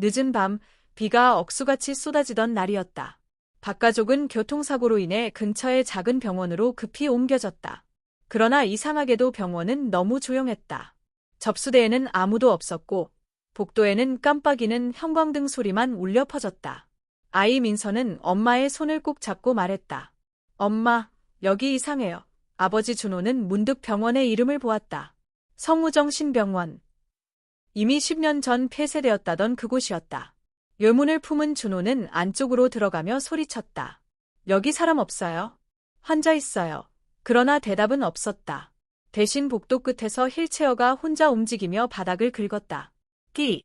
늦은 밤, 비가 억수같이 쏟아지던 날이었다. 박가족은 교통사고로 인해 근처의 작은 병원으로 급히 옮겨졌다. 그러나 이상하게도 병원은 너무 조용했다. 접수대에는 아무도 없었고 복도에는 깜빡이는 형광등 소리만 울려 퍼졌다. 아이 민서는 엄마의 손을 꼭 잡고 말했다. 엄마, 여기 이상해요. 아버지 준호는 문득 병원의 이름을 보았다. 성우정신병원. 이미 10년 전 폐쇄되었다던 그곳이었다. 요문을 품은 준호는 안쪽으로 들어가며 소리쳤다. 여기 사람 없어요. 환자 있어요. 그러나 대답은 없었다. 대신 복도 끝에서 휠체어가 혼자 움직이며 바닥을 긁었다. 끼.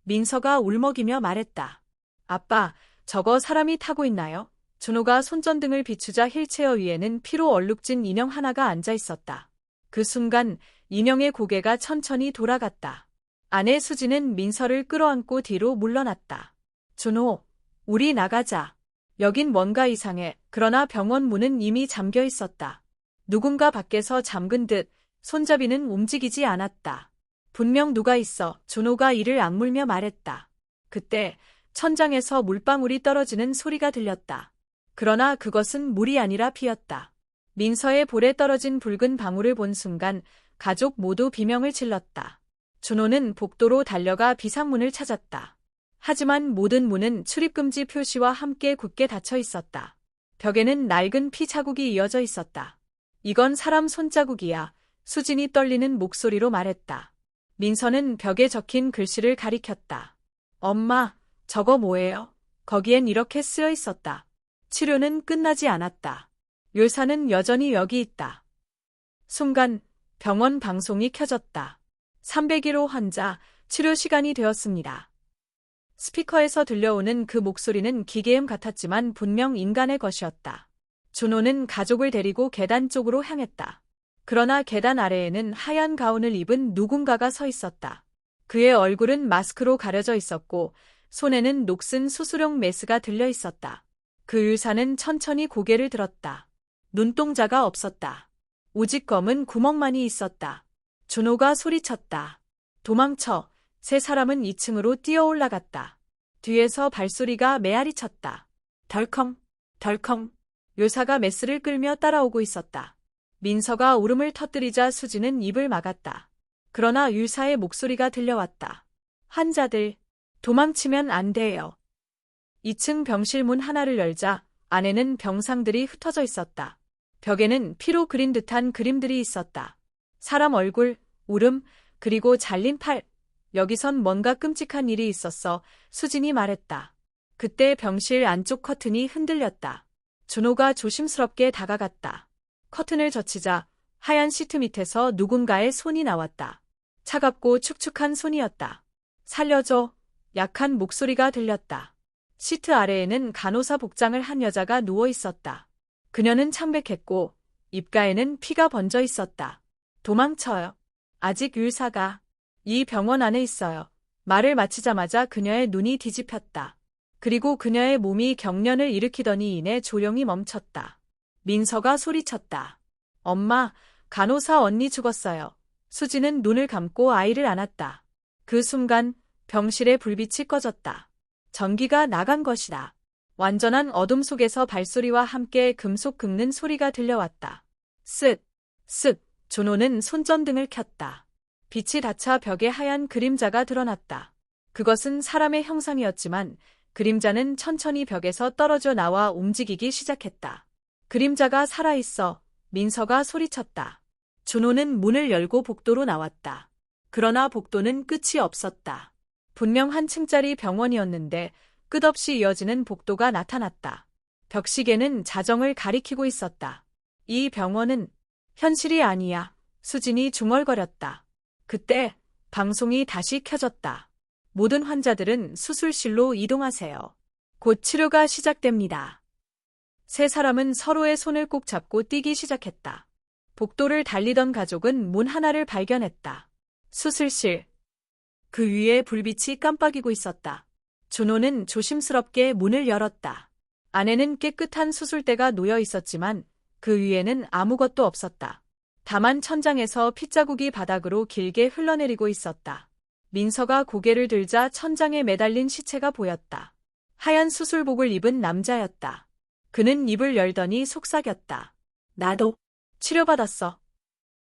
민서가 울먹이며 말했다. 아빠, 저거 사람이 타고 있나요? 준호가 손전등을 비추자 휠체어 위에는 피로 얼룩진 인형 하나가 앉아 있었다. 그 순간 인형의 고개가 천천히 돌아갔다. 아내 수지는 민서를 끌어안고 뒤로 물러났다. 준호, 우리 나가자. 여긴 뭔가 이상해. 그러나 병원 문은 이미 잠겨 있었다. 누군가 밖에서 잠근 듯 손잡이는 움직이지 않았다. 분명 누가 있어. 준호가 이를 악물며 말했다. 그때 천장에서 물방울이 떨어지는 소리가 들렸다. 그러나 그것은 물이 아니라 피였다. 민서의 볼에 떨어진 붉은 방울을 본 순간 가족 모두 비명을 질렀다. 준호는 복도로 달려가 비상문을 찾았다. 하지만 모든 문은 출입금지 표시와 함께 굳게 닫혀 있었다. 벽에는 낡은 피 자국이 이어져 있었다. 이건 사람 손자국이야. 수진이 떨리는 목소리로 말했다. 민서는 벽에 적힌 글씨를 가리켰다. 엄마, 저거 뭐예요? 거기엔 이렇게 쓰여 있었다. 치료는 끝나지 않았다. 율사는 여전히 여기 있다. 순간 병원 방송이 켜졌다. 301호 환자, 치료 시간이 되었습니다. 스피커에서 들려오는 그 목소리는 기계음 같았지만 분명 인간의 것이었다. 준호는 가족을 데리고 계단 쪽으로 향했다. 그러나 계단 아래에는 하얀 가운을 입은 누군가가 서 있었다. 그의 얼굴은 마스크로 가려져 있었고 손에는 녹슨 수술용 메스가 들려 있었다. 그 의사는 천천히 고개를 들었다. 눈동자가 없었다. 오직 검은 구멍만이 있었다. 준호가 소리쳤다. 도망쳐. 세 사람은 2층으로 뛰어 올라갔다. 뒤에서 발소리가 메아리 쳤다. 덜컹, 덜컹. 요사가 메스를 끌며 따라오고 있었다. 민서가 울음을 터뜨리자 수지는 입을 막았다. 그러나 의사의 목소리가 들려왔다. 환자들, 도망치면 안 돼요. 2층 병실 문 하나를 열자 안에는 병상들이 흩어져 있었다. 벽에는 피로 그린 듯한 그림들이 있었다. 사람 얼굴, 울음, 그리고 잘린 팔. 여기선 뭔가 끔찍한 일이 있었어. 수진이 말했다. 그때 병실 안쪽 커튼이 흔들렸다. 준호가 조심스럽게 다가갔다. 커튼을 젖히자 하얀 시트 밑에서 누군가의 손이 나왔다. 차갑고 축축한 손이었다. 살려줘. 약한 목소리가 들렸다. 시트 아래에는 간호사 복장을 한 여자가 누워 있었다. 그녀는 창백했고 입가에는 피가 번져 있었다. 도망쳐요. 아직 의사가 이 병원 안에 있어요. 말을 마치자마자 그녀의 눈이 뒤집혔다. 그리고 그녀의 몸이 경련을 일으키더니 이내 조용히 멈췄다. 민서가 소리쳤다. 엄마, 간호사 언니 죽었어요. 수지는 눈을 감고 아이를 안았다. 그 순간 병실의 불빛이 꺼졌다. 전기가 나간 것이다. 완전한 어둠 속에서 발소리와 함께 금속 긁는 소리가 들려왔다. 쓱, 쓱. 준호는 손전등을 켰다. 빛이 닫혀 벽에 하얀 그림자가 드러났다. 그것은 사람의 형상이었지만 그림자는 천천히 벽에서 떨어져 나와 움직이기 시작했다. 그림자가 살아있어. 민서가 소리쳤다. 준호는 문을 열고 복도로 나왔다. 그러나 복도는 끝이 없었다. 분명 한 층짜리 병원이었는데 끝없이 이어지는 복도가 나타났다. 벽시계는 자정을 가리키고 있었다. 이 병원은 현실이 아니야. 수진이 중얼거렸다. 그때 방송이 다시 켜졌다. 모든 환자들은 수술실로 이동하세요. 곧 치료가 시작됩니다. 세 사람은 서로의 손을 꼭 잡고 뛰기 시작했다. 복도를 달리던 가족은 문 하나를 발견했다. 수술실. 그 위에 불빛이 깜빡이고 있었다. 준호는 조심스럽게 문을 열었다. 안에는 깨끗한 수술대가 놓여 있었지만 그 위에는 아무것도 없었다. 다만 천장에서 핏자국이 바닥으로 길게 흘러내리고 있었다. 민서가 고개를 들자 천장에 매달린 시체가 보였다. 하얀 수술복을 입은 남자였다. 그는 입을 열더니 속삭였다. 나도 치료받았어.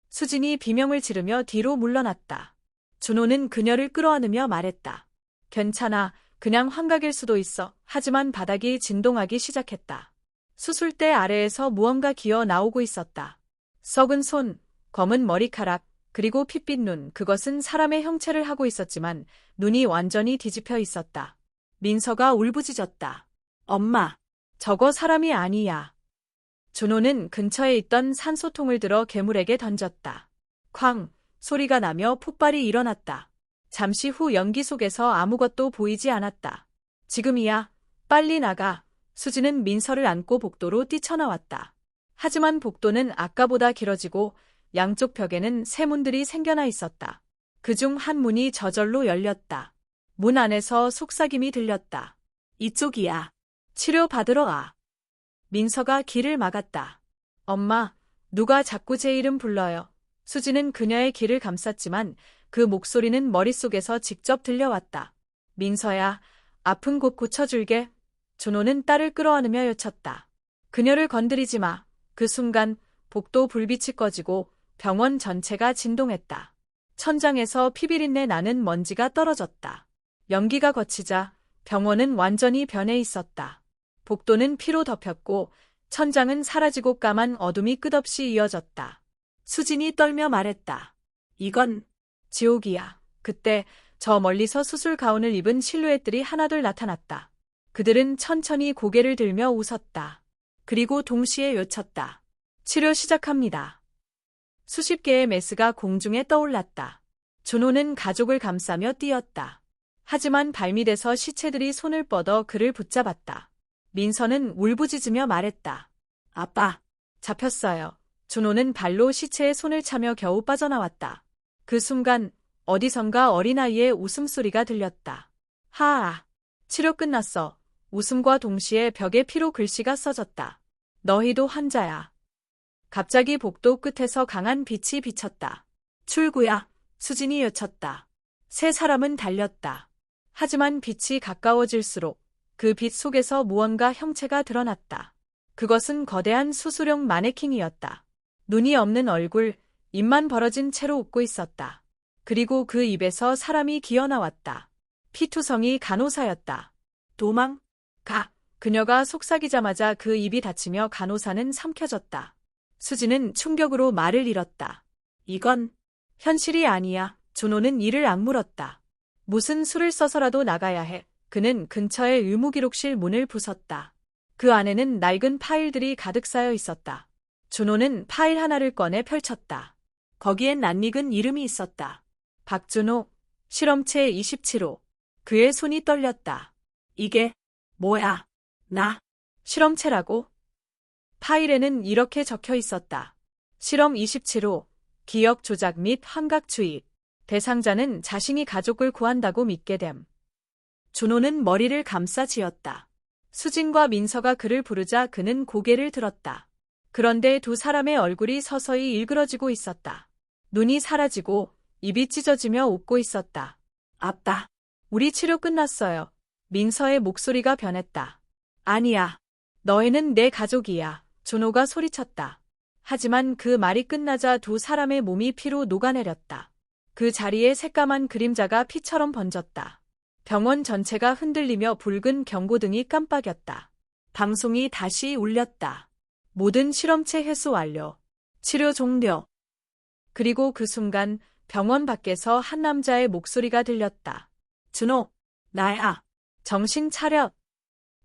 수진이 비명을 지르며 뒤로 물러났다. 준호는 그녀를 끌어안으며 말했다. 괜찮아. 그냥 환각일 수도 있어. 하지만 바닥이 진동하기 시작했다. 수술대 아래에서 무언가 기어 나오고 있었다. 썩은 손, 검은 머리카락, 그리고 핏빛 눈, 그것은 사람의 형체를 하고 있었지만 눈이 완전히 뒤집혀 있었다. 민서가 울부짖었다. 엄마, 저거 사람이 아니야. 준호는 근처에 있던 산소통을 들어 괴물에게 던졌다. 쾅! 소리가 나며 폭발이 일어났다. 잠시 후 연기 속에서 아무것도 보이지 않았다. 지금이야. 빨리 나가. 수지는 민서를 안고 복도로 뛰쳐나왔다. 하지만 복도는 아까보다 길어지고 양쪽 벽에는 새 문들이 생겨나 있었다. 그중 한 문이 저절로 열렸다. 문 안에서 속삭임이 들렸다. 이쪽이야. 치료받으러 와. 민서가 길을 막았다. 엄마, 누가 자꾸 제 이름 불러요. 수지는 그녀의 귀를 감쌌지만 그 목소리는 머릿속에서 직접 들려왔다. 민서야, 아픈 곳 고쳐줄게. 준호는 딸을 끌어안으며 외쳤다. 그녀를 건드리지 마. 그 순간 복도 불빛이 꺼지고 병원 전체가 진동했다. 천장에서 피비린내 나는 먼지가 떨어졌다. 연기가 거치자 병원은 완전히 변해 있었다. 복도는 피로 덮였고 천장은 사라지고 까만 어둠이 끝없이 이어졌다. 수진이 떨며 말했다. 이건 지옥이야. 그때 저 멀리서 수술 가운을 입은 실루엣들이 하나둘 나타났다. 그들은 천천히 고개를 들며 웃었다. 그리고 동시에 외쳤다. 치료 시작합니다. 수십 개의 메스가 공중에 떠올랐다. 준호는 가족을 감싸며 뛰었다. 하지만 발밑에서 시체들이 손을 뻗어 그를 붙잡았다. 민서는 울부짖으며 말했다. 아빠, 잡혔어요. 준호는 발로 시체의 손을 차며 겨우 빠져나왔다. 그 순간 어디선가 어린아이의 웃음소리가 들렸다. 하아, 치료 끝났어. 웃음과 동시에 벽에 피로 글씨가 써졌다. 너희도 환자야. 갑자기 복도 끝에서 강한 빛이 비쳤다. 출구야. 수진이 외쳤다. 세 사람은 달렸다. 하지만 빛이 가까워질수록 그 빛 속에서 무언가 형체가 드러났다. 그것은 거대한 수술용 마네킹이었다. 눈이 없는 얼굴, 입만 벌어진 채로 웃고 있었다. 그리고 그 입에서 사람이 기어나왔다. 피투성이 간호사였다. 도망! 가! 그녀가 속삭이자마자 그 입이 닫히며 간호사는 삼켜졌다. 수지는 충격으로 말을 잃었다. 이건 현실이 아니야. 준호는 이를 악물었다. 무슨 수를 써서라도 나가야 해. 그는 근처의 의무기록실 문을 부쉈다. 그 안에는 낡은 파일들이 가득 쌓여 있었다. 준호는 파일 하나를 꺼내 펼쳤다. 거기엔 낯익은 이름이 있었다. 박준호, 실험체 27호. 그의 손이 떨렸다. 이게 뭐야? 나 실험체라고? 파일에는 이렇게 적혀 있었다. 실험 27호, 기억 조작 및 환각 주입. 대상자는 자신이 가족을 구한다고 믿게 됨. 준호는 머리를 감싸쥐었다. 수진과 민서가 그를 부르자 그는 고개를 들었다. 그런데 두 사람의 얼굴이 서서히 일그러지고 있었다. 눈이 사라지고 입이 찢어지며 웃고 있었다. 아빠, 우리 치료 끝났어요. 민서의 목소리가 변했다. 아니야. 너희는 내 가족이야. 준호가 소리쳤다. 하지만 그 말이 끝나자 두 사람의 몸이 피로 녹아내렸다. 그 자리에 새까만 그림자가 피처럼 번졌다. 병원 전체가 흔들리며 붉은 경고등이 깜빡였다. 방송이 다시 울렸다. 모든 실험체 회수 완료. 치료 종료. 그리고 그 순간 병원 밖에서 한 남자의 목소리가 들렸다. 준호, 나야. 정신 차려.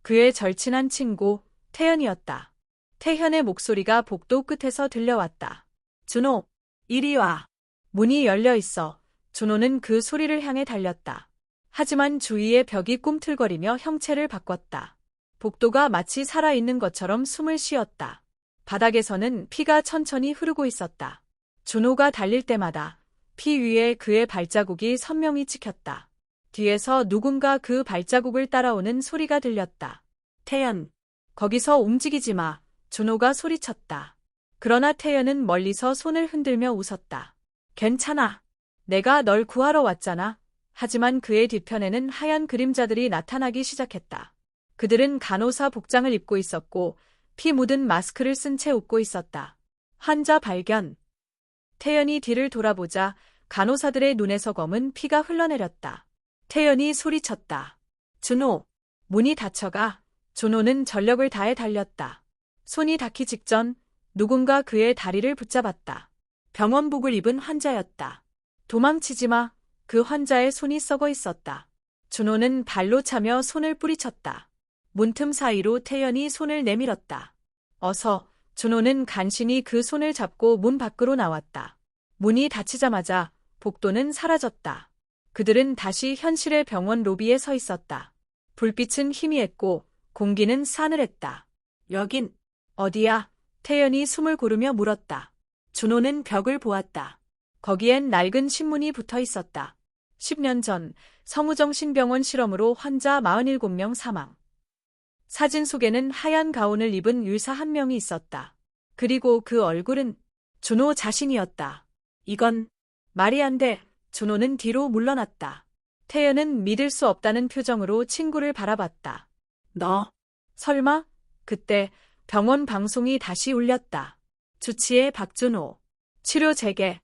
그의 절친한 친구, 태연이었다. 태현의 목소리가 복도 끝에서 들려왔다. 준호, 이리 와. 문이 열려 있어. 준호는 그 소리를 향해 달렸다. 하지만 주위의 벽이 꿈틀거리며 형체를 바꿨다. 복도가 마치 살아있는 것처럼 숨을 쉬었다. 바닥에서는 피가 천천히 흐르고 있었다. 준호가 달릴 때마다 피 위에 그의 발자국이 선명히 찍혔다. 뒤에서 누군가 그 발자국을 따라오는 소리가 들렸다. 태연, 거기서 움직이지 마. 준호가 소리쳤다. 그러나 태연은 멀리서 손을 흔들며 웃었다. 괜찮아. 내가 널 구하러 왔잖아. 하지만 그의 뒤편에는 하얀 그림자들이 나타나기 시작했다. 그들은 간호사 복장을 입고 있었고 피 묻은 마스크를 쓴 채 웃고 있었다. 환자 발견. 태연이 뒤를 돌아보자 간호사들의 눈에서 검은 피가 흘러내렸다. 태연이 소리쳤다. 준호. 문이 닫혀가. 준호는 전력을 다해 달렸다. 손이 닿기 직전 누군가 그의 다리를 붙잡았다. 병원복을 입은 환자였다. 도망치지 마. 그 환자의 손이 썩어 있었다. 준호는 발로 차며 손을 뿌리쳤다. 문틈 사이로 태연이 손을 내밀었다. 어서. 준호는 간신히 그 손을 잡고 문 밖으로 나왔다. 문이 닫히자마자 복도는 사라졌다. 그들은 다시 현실의 병원 로비에 서 있었다. 불빛은 희미했고 공기는 싸늘했다. 여긴 어디야? 태연이 숨을 고르며 물었다. 준호는 벽을 보았다. 거기엔 낡은 신문이 붙어 있었다. 10년 전 성우정신병원 실험으로 환자 47명 사망. 사진 속에는 하얀 가운을 입은 의사 한 명이 있었다. 그리고 그 얼굴은 준호 자신이었다. 이건 말이 안 돼. 준호는 뒤로 물러났다. 태연은 믿을 수 없다는 표정으로 친구를 바라봤다. 너, 설마? 그때 병원 방송이 다시 울렸다. 주치의 박준호. 치료 재개.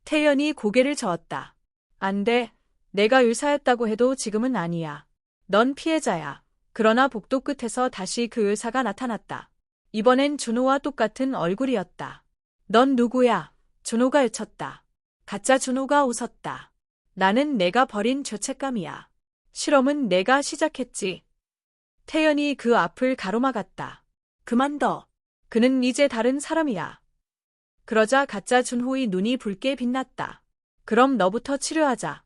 태연이 고개를 저었다. 안 돼. 내가 의사였다고 해도 지금은 아니야. 넌 피해자야. 그러나 복도 끝에서 다시 그 의사가 나타났다. 이번엔 준호와 똑같은 얼굴이었다. 넌 누구야? 준호가 외쳤다. 가짜 준호가 웃었다. 나는 내가 버린 죄책감이야. 실험은 내가 시작했지. 태연이 그 앞을 가로막았다. 그만둬. 그는 이제 다른 사람이야. 그러자 가짜 준호의 눈이 붉게 빛났다. 그럼 너부터 치료하자.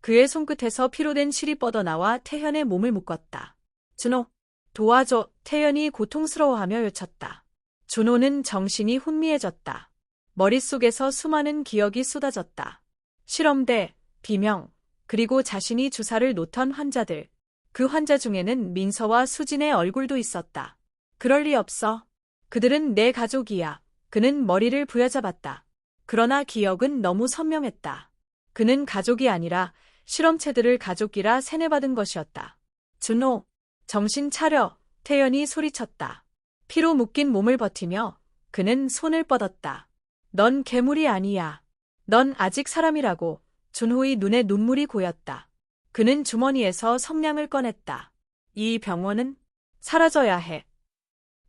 그의 손끝에서 피로 된 실이 뻗어나와 태연의 몸을 묶었다. 준호, 도와줘. 태연이 고통스러워하며 외쳤다. 준호는 정신이 혼미해졌다. 머릿속에서 수많은 기억이 쏟아졌다. 실험대, 비명, 그리고 자신이 주사를 놓던 환자들. 그 환자 중에는 민서와 수진의 얼굴도 있었다. 그럴 리 없어. 그들은 내 가족이야. 그는 머리를 부여잡았다. 그러나 기억은 너무 선명했다. 그는 가족이 아니라 실험체들을 가족이라 세뇌받은 것이었다. 준호, 정신 차려. 태연이 소리쳤다. 피로 묶인 몸을 버티며 그는 손을 뻗었다. 넌 괴물이 아니야. 넌 아직 사람이라고. 준호의 눈에 눈물이 고였다. 그는 주머니에서 성냥을 꺼냈다. 이 병원은 사라져야 해.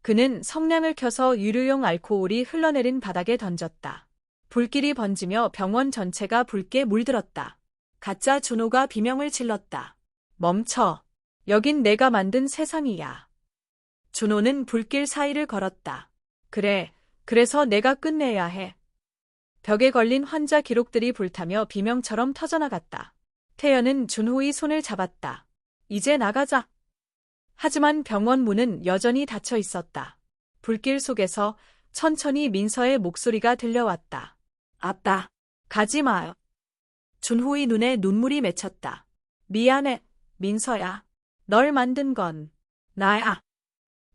그는 성냥을 켜서 유류용 알코올이 흘러내린 바닥에 던졌다. 불길이 번지며 병원 전체가 붉게 물들었다. 가짜 준호가 비명을 질렀다. 멈춰. 여긴 내가 만든 세상이야. 준호는 불길 사이를 걸었다. 그래, 그래서 내가 끝내야 해. 벽에 걸린 환자 기록들이 불타며 비명처럼 터져나갔다. 태연은 준호의 손을 잡았다. 이제 나가자. 하지만 병원 문은 여전히 닫혀 있었다. 불길 속에서 천천히 민서의 목소리가 들려왔다. 아빠, 가지 마요. 준호의 눈에 눈물이 맺혔다. 미안해, 민서야. 널 만든 건 나야.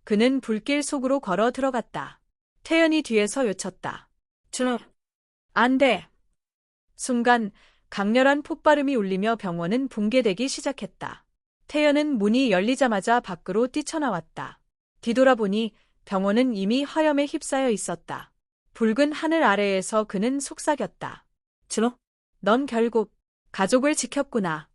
그는 불길 속으로 걸어 들어갔다. 태연이 뒤에서 외쳤다. 준호, 안 돼. 순간 강렬한 폭발음이 울리며 병원은 붕괴되기 시작했다. 태연은 문이 열리자마자 밖으로 뛰쳐나왔다. 뒤돌아보니 병원은 이미 화염에 휩싸여 있었다. 붉은 하늘 아래에서 그는 속삭였다. 준호, 넌 결국 가족을 지켰구나.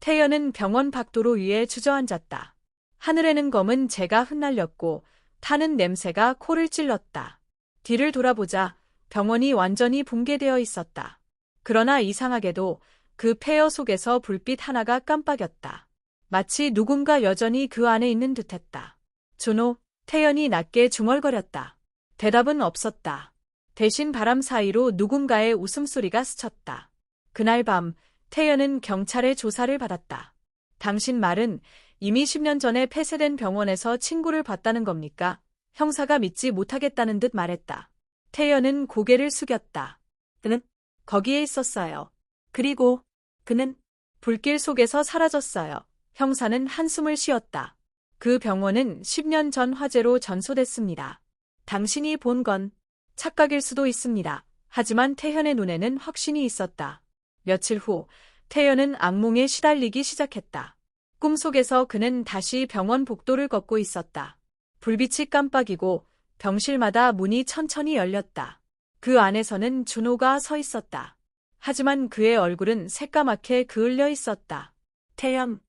태연은 병원 밖도로 위에 주저앉았다. 하늘에는 검은 재가 흩날렸고 타는 냄새가 코를 찔렀다. 뒤를 돌아보자 병원이 완전히 붕괴되어 있었다. 그러나 이상하게도 그 폐허 속에서 불빛 하나가 깜빡였다. 마치 누군가 여전히 그 안에 있는 듯했다. 준호, 태연이 낮게 중얼거렸다. 대답은 없었다. 대신 바람 사이로 누군가의 웃음소리가 스쳤다. 그날 밤 태연은 경찰의 조사를 받았다. 당신 말은 이미 10년 전에 폐쇄된 병원에서 친구를 봤다는 겁니까? 형사가 믿지 못하겠다는 듯 말했다. 태연은 고개를 숙였다. 그는 거기에 있었어요. 그리고 그는 불길 속에서 사라졌어요. 형사는 한숨을 쉬었다. 그 병원은 10년 전 화재로 전소됐습니다. 당신이 본 건 착각일 수도 있습니다. 하지만 태현의 눈에는 확신이 있었다. 며칠 후 태연은 악몽에 시달리기 시작했다. 꿈속에서 그는 다시 병원 복도를 걷고 있었다. 불빛이 깜빡이고 병실마다 문이 천천히 열렸다. 그 안에서는 준호가 서 있었다. 하지만 그의 얼굴은 새까맣게 그을려 있었다. 태연,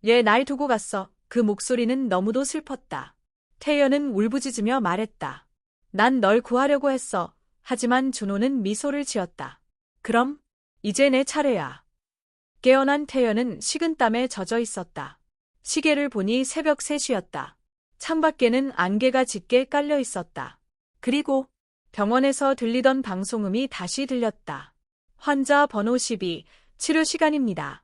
얘 날 두고 갔어. 그 목소리는 너무도 슬펐다. 태연은 울부짖으며 말했다. 난 널 구하려고 했어. 하지만 준호는 미소를 지었다. 그럼? 이제 내 차례야. 깨어난 태연은 식은땀에 젖어 있었다. 시계를 보니 새벽 3시였다. 창밖에는 안개가 짙게 깔려 있었다. 그리고 병원에서 들리던 방송음이 다시 들렸다. 환자 번호 12, 치료 시간입니다.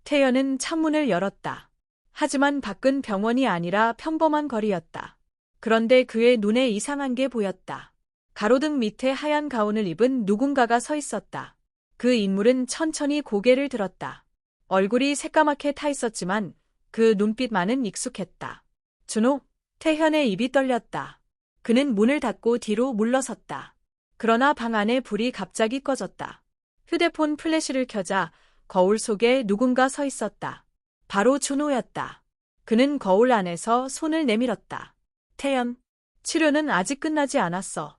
태연은 창문을 열었다. 하지만 밖은 병원이 아니라 평범한 거리였다. 그런데 그의 눈에 이상한 게 보였다. 가로등 밑에 하얀 가운을 입은 누군가가 서 있었다. 그 인물은 천천히 고개를 들었다. 얼굴이 새까맣게 타 있었지만 그 눈빛만은 익숙했다. 준호, 태현의 입이 떨렸다. 그는 문을 닫고 뒤로 물러섰다. 그러나 방 안에 불이 갑자기 꺼졌다. 휴대폰 플래시를 켜자 거울 속에 누군가 서 있었다. 바로 준호였다. 그는 거울 안에서 손을 내밀었다. 태연, 치료는 아직 끝나지 않았어.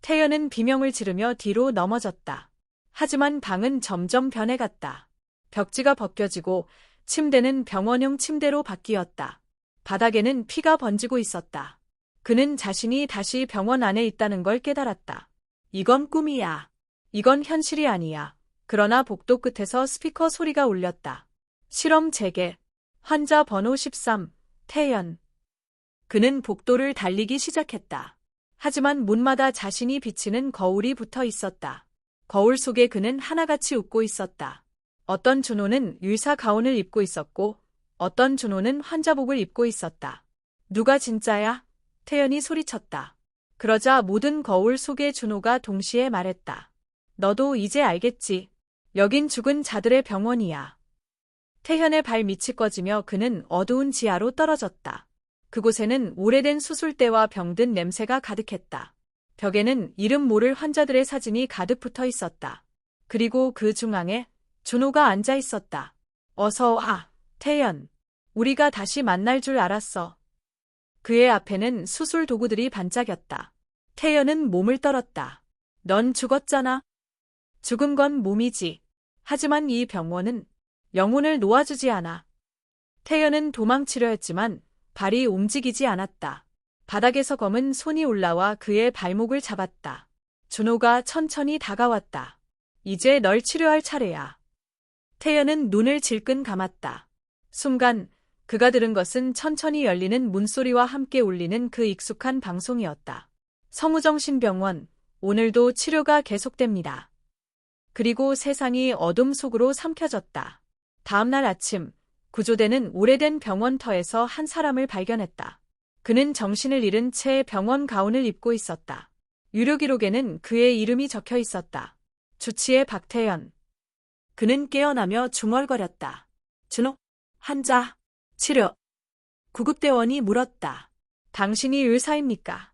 태연은 비명을 지르며 뒤로 넘어졌다. 하지만 방은 점점 변해갔다. 벽지가 벗겨지고 침대는 병원용 침대로 바뀌었다. 바닥에는 피가 번지고 있었다. 그는 자신이 다시 병원 안에 있다는 걸 깨달았다. 이건 꿈이야. 이건 현실이 아니야. 그러나 복도 끝에서 스피커 소리가 울렸다. 실험 재개. 환자 번호 13, 태연. 그는 복도를 달리기 시작했다. 하지만 문마다 자신이 비치는 거울이 붙어 있었다. 거울 속에 그는 하나같이 웃고 있었다. 어떤 준호는 의사 가운을 입고 있었고 어떤 준호는 환자복을 입고 있었다. 누가 진짜야? 태연이 소리쳤다. 그러자 모든 거울 속의 준호가 동시에 말했다. 너도 이제 알겠지. 여긴 죽은 자들의 병원이야. 태현의 발 밑이 꺼지며 그는 어두운 지하로 떨어졌다. 그곳에는 오래된 수술대와 병든 냄새가 가득했다. 벽에는 이름 모를 환자들의 사진이 가득 붙어 있었다. 그리고 그 중앙에 준호가 앉아 있었다. 어서 와, 태연. 우리가 다시 만날 줄 알았어. 그의 앞에는 수술 도구들이 반짝였다. 태연은 몸을 떨었다. 넌 죽었잖아. 죽은 건 몸이지. 하지만 이 병원은 영혼을 놓아주지 않아. 태연은 도망치려 했지만 발이 움직이지 않았다. 바닥에서 검은 손이 올라와 그의 발목을 잡았다. 준호가 천천히 다가왔다. 이제 널 치료할 차례야. 태연은 눈을 질끈 감았다. 순간 그가 들은 것은 천천히 열리는 문소리와 함께 울리는 그 익숙한 방송이었다. 성우정신병원, 오늘도 치료가 계속됩니다. 그리고 세상이 어둠 속으로 삼켜졌다. 다음 날 아침, 구조대는 오래된 병원터에서 한 사람을 발견했다. 그는 정신을 잃은 채 병원 가운을 입고 있었다. 유료 기록에는 그의 이름이 적혀 있었다. 주치의 박태연. 그는 깨어나며 중얼거렸다. 준호, 환자, 치료. 구급대원이 물었다. 당신이 의사입니까?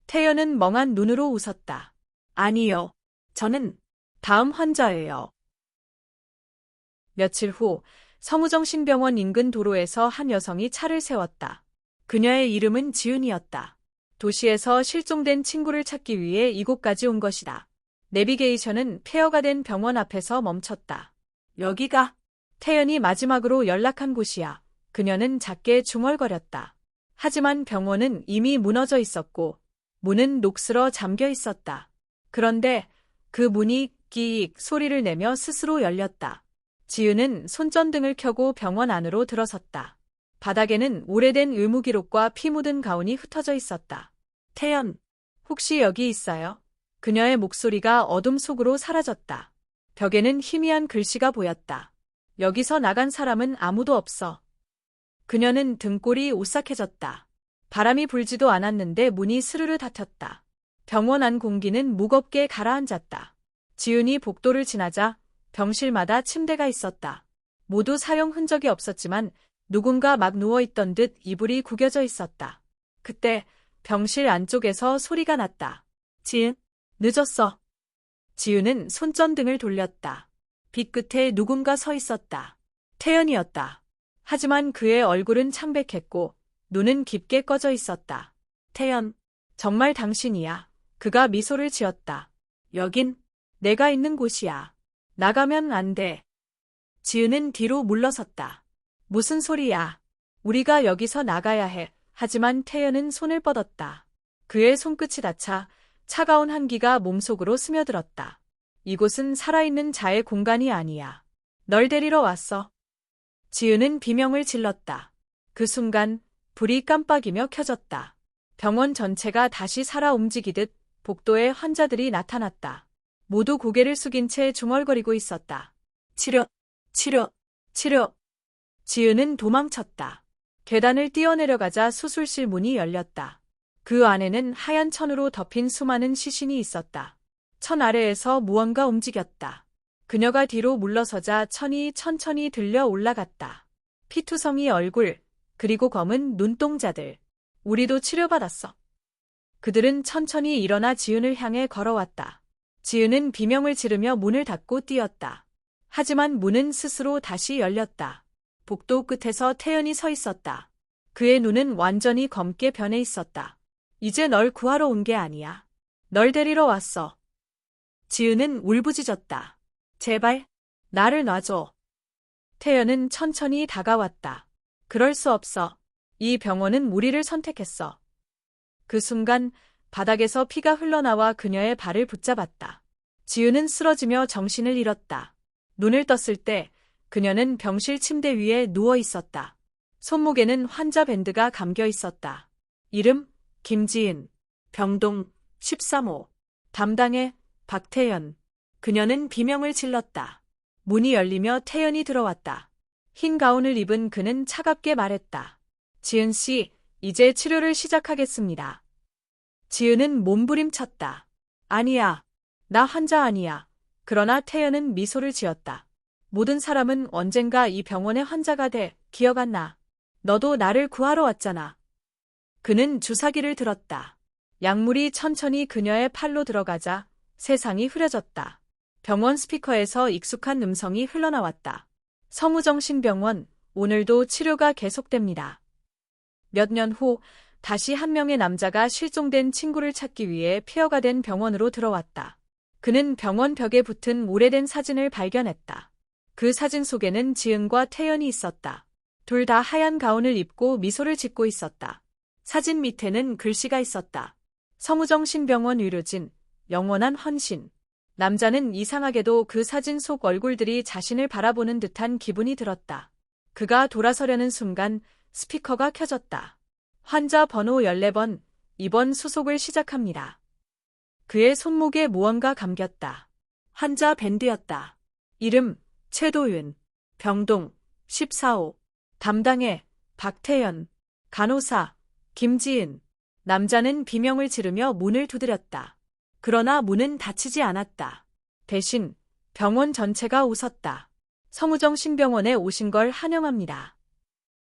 태연은 멍한 눈으로 웃었다. 아니요. 저는 다음 환자예요. 며칠 후 성우정신병원 인근 도로에서 한 여성이 차를 세웠다. 그녀의 이름은 지은이었다. 도시에서 실종된 친구를 찾기 위해 이곳까지 온 것이다. 내비게이션은 폐허가 된 병원 앞에서 멈췄다. 여기가 태연이 마지막으로 연락한 곳이야. 그녀는 작게 중얼거렸다. 하지만 병원은 이미 무너져 있었고 문은 녹슬어 잠겨 있었다. 그런데 그 문이 끼익 소리를 내며 스스로 열렸다. 지은은 손전등을 켜고 병원 안으로 들어섰다. 바닥에는 오래된 의무기록과 피 묻은 가운이 흩어져 있었다. 태연, 혹시 여기 있어요? 그녀의 목소리가 어둠 속으로 사라졌다. 벽에는 희미한 글씨가 보였다. 여기서 나간 사람은 아무도 없어. 그녀는 등골이 오싹해졌다. 바람이 불지도 않았는데 문이 스르르 닫혔다. 병원 안 공기는 무겁게 가라앉았다. 지은이 복도를 지나자 병실마다 침대가 있었다. 모두 사용 흔적이 없었지만 누군가 막 누워있던 듯 이불이 구겨져 있었다. 그때 병실 안쪽에서 소리가 났다. 지은, 늦었어. 지은은 손전등을 돌렸다. 빛 끝에 누군가 서 있었다. 태연이었다. 하지만 그의 얼굴은 창백했고 눈은 깊게 꺼져 있었다. 태연, 정말 당신이야. 그가 미소를 지었다. 여긴 내가 있는 곳이야. 나가면 안 돼. 지은은 뒤로 물러섰다. 무슨 소리야? 우리가 여기서 나가야 해. 하지만 태연은 손을 뻗었다. 그의 손끝이 닿자 차가운 한기가 몸속으로 스며들었다. 이곳은 살아있는 자의 공간이 아니야. 널 데리러 왔어. 지은은 비명을 질렀다. 그 순간 불이 깜빡이며 켜졌다. 병원 전체가 다시 살아 움직이듯 복도에 환자들이 나타났다. 모두 고개를 숙인 채 중얼거리고 있었다. 치료, 치료, 치료. 지은은 도망쳤다. 계단을 뛰어내려가자 수술실 문이 열렸다. 그 안에는 하얀 천으로 덮인 수많은 시신이 있었다. 천 아래에서 무언가 움직였다. 그녀가 뒤로 물러서자 천이 천천히 들려 올라갔다. 피투성이 얼굴, 그리고 검은 눈동자들. 우리도 치료받았어. 그들은 천천히 일어나 지은을 향해 걸어왔다. 지은은 비명을 지르며 문을 닫고 뛰었다. 하지만 문은 스스로 다시 열렸다. 복도 끝에서 태연이 서 있었다. 그의 눈은 완전히 검게 변해 있었다. 이제 널 구하러 온 게 아니야. 널 데리러 왔어. 지은은 울부짖었다. 제발, 나를 놔줘. 태연은 천천히 다가왔다. 그럴 수 없어. 이 병원은 우리를 선택했어. 그 순간 바닥에서 피가 흘러나와 그녀의 발을 붙잡았다. 지은은 쓰러지며 정신을 잃었다. 눈을 떴을 때 그녀는 병실 침대 위에 누워 있었다. 손목에는 환자 밴드가 감겨 있었다. 이름 김지은, 병동 13호, 담당의 박태연. 그녀는 비명을 질렀다. 문이 열리며 태연이 들어왔다. 흰 가운을 입은 그는 차갑게 말했다. 지은 씨, 이제 치료를 시작하겠습니다. 지은은 몸부림쳤다. 아니야. 나 환자 아니야. 그러나 태연은 미소를 지었다. 모든 사람은 언젠가 이 병원의 환자가 돼. 기억 안 나. 너도 나를 구하러 왔잖아. 그는 주사기를 들었다. 약물이 천천히 그녀의 팔로 들어가자 세상이 흐려졌다. 병원 스피커에서 익숙한 음성이 흘러나왔다. 성우정신병원, 오늘도 치료가 계속됩니다. 몇 년 후 다시 한 명의 남자가 실종된 친구를 찾기 위해 폐허가 된 병원으로 들어왔다. 그는 병원 벽에 붙은 오래된 사진을 발견했다. 그 사진 속에는 지은과 태연이 있었다. 둘 다 하얀 가운을 입고 미소를 짓고 있었다. 사진 밑에는 글씨가 있었다. 성우정신병원 의료진, 영원한 헌신. 남자는 이상하게도 그 사진 속 얼굴들이 자신을 바라보는 듯한 기분이 들었다. 그가 돌아서려는 순간 스피커가 켜졌다. 환자 번호 14번, 입원 수속을 시작합니다. 그의 손목에 무언가 감겼다. 환자 밴드였다. 이름 최도윤, 병동 14호, 담당의 박태연, 간호사 김지은. 남자는 비명을 지르며 문을 두드렸다. 그러나 문은 닫히지 않았다. 대신 병원 전체가 웃었다. 성우정신병원에 오신 걸 환영합니다.